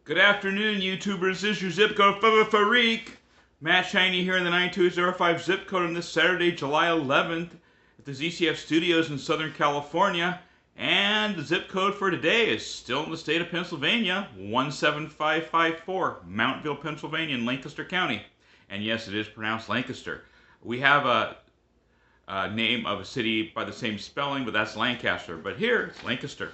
Good afternoon, YouTubers. This is your zip code Farik. Matt Shiny here in the 9205 zip code on this Saturday, July 11th at the ZCF Studios in Southern California. And the zip code for today is still in the state of Pennsylvania, 17554, Mountville, Pennsylvania in Lancaster County. And yes, it is pronounced Lancaster. We have a name of a city by the same spelling, but that's Lancaster. But here, it's Lancaster.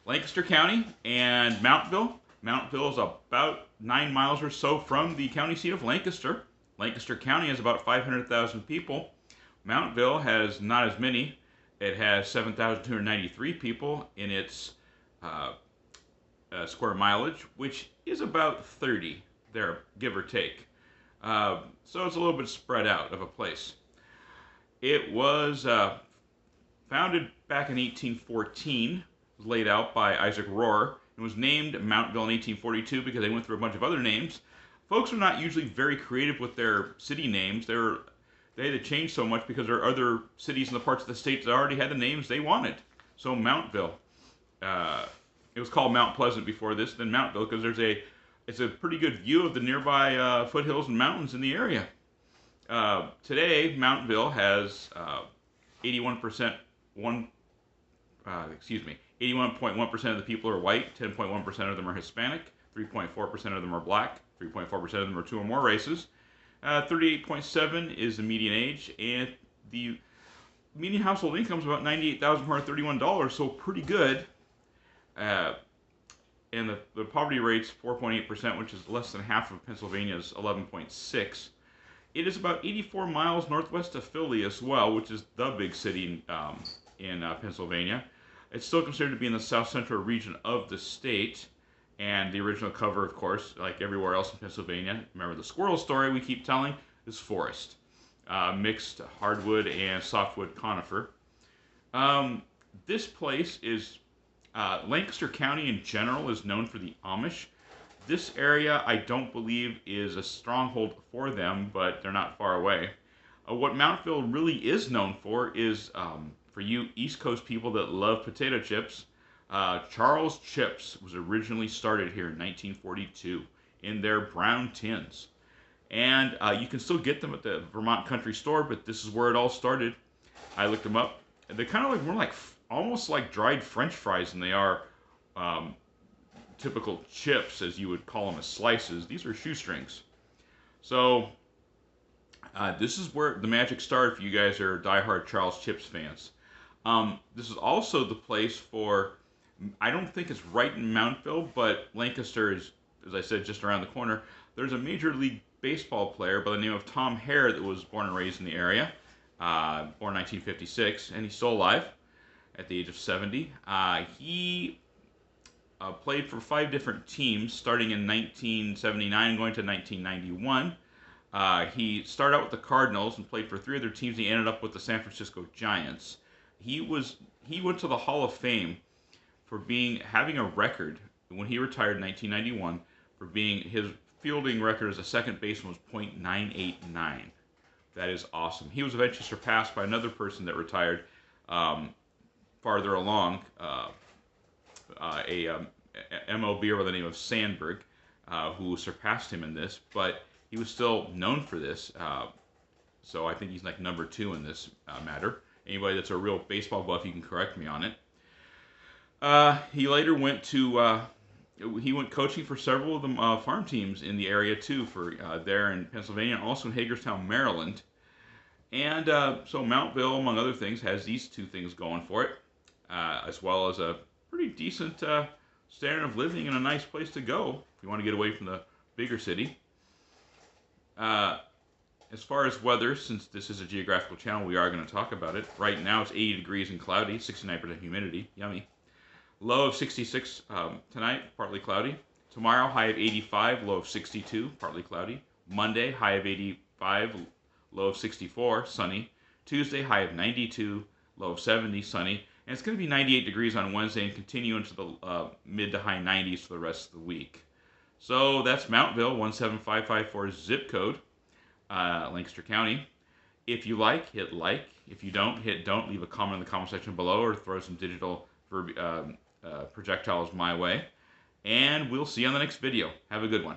Lancaster County and Mountville. Mountville is about 9 miles or so from the county seat of Lancaster. Lancaster County has about 500,000 people. Mountville has not as many. It has 7,293 people in its square mileage, which is about 30 there, give or take. So it's a little bit spread out of a place. It was founded back in 1814, was laid out by Isaac Rohr, and was named Mountville in 1842 because they went through a bunch of other names. Folks are not usually very creative with their city names. They had to change so much because there are other cities in the parts of the state that already had the names they wanted. So Mountville. It was called Mount Pleasant before this, then Mountville, because it's a pretty good view of the nearby foothills and mountains in the area. Today, Mountville has 81.1% of the people are white, 10.1% of them are Hispanic, 3.4% of them are black, 3.4% of them are two or more races. 38.7 is the median age, and the median household income is about $98,431, so pretty good. And the poverty rate's 4.8%, which is less than half of Pennsylvania's 11.6. It is about 84 miles northwest of Philly as well, which is the big city in Pennsylvania. It's still considered to be in the south central region of the state, and the original cover, of course, like everywhere else in Pennsylvania, remember the squirrel story we keep telling, is forest. Mixed hardwood and softwood conifer. This place is, Lancaster County in general is known for the Amish. This area, I don't believe, is a stronghold for them, but they're not far away. What Mountville really is known for is, for you East Coast people that love potato chips, Charles Chips was originally started here in 1942 in their brown tins. And you can still get them at the Vermont Country Store, but this is where it all started. I looked them up. They're kind of like more like almost like dried French fries than they are typical chips, as you would call them, as slices. These are shoestrings. So this is where the magic started if you guys are diehard Charles Chips fans. This is also the place for, I don't think it's right in Mountville, but Lancaster is, as I said, just around the corner. There's a Major League Baseball player by the name of Tom Hare that was born and raised in the area, born 1956, and he's still alive at the age of 70. He played for 5 different teams, starting in 1979 going to 1991. He started out with the Cardinals and played for 3 other teams. He ended up with the San Francisco Giants. He went to the Hall of Fame for having a record when he retired in 1991 for being, his fielding record as a second baseman was .989. That is awesome. He was eventually surpassed by another person that retired farther along, a MLBer by the name of Sandberg, who surpassed him in this, but he was still known for this. So I think he's like number 2 in this matter. Anybody that's a real baseball buff, you can correct me on it. He later went coaching for several of the farm teams in the area too, for there in Pennsylvania, and also in Hagerstown, Maryland. And so Mountville, among other things, has these 2 things going for it, as well as a pretty decent standard of living and a nice place to go if you want to get away from the bigger city. As far as weather, since this is a geographical channel, we are going to talk about it. Right now it's 80 degrees and cloudy, 69% humidity. Yummy. Low of 66 tonight, partly cloudy. Tomorrow, high of 85, low of 62, partly cloudy. Monday, high of 85, low of 64, sunny. Tuesday, high of 92, low of 70, sunny. And it's going to be 98 degrees on Wednesday and continue into the mid to high 90s for the rest of the week. So that's Mountville, 17554 zip code, Lancaster County. If you like, hit like. If you don't, hit don't. Leave a comment in the comment section below or throw some digital projectiles my way. and we'll see you on the next video. Have a good one.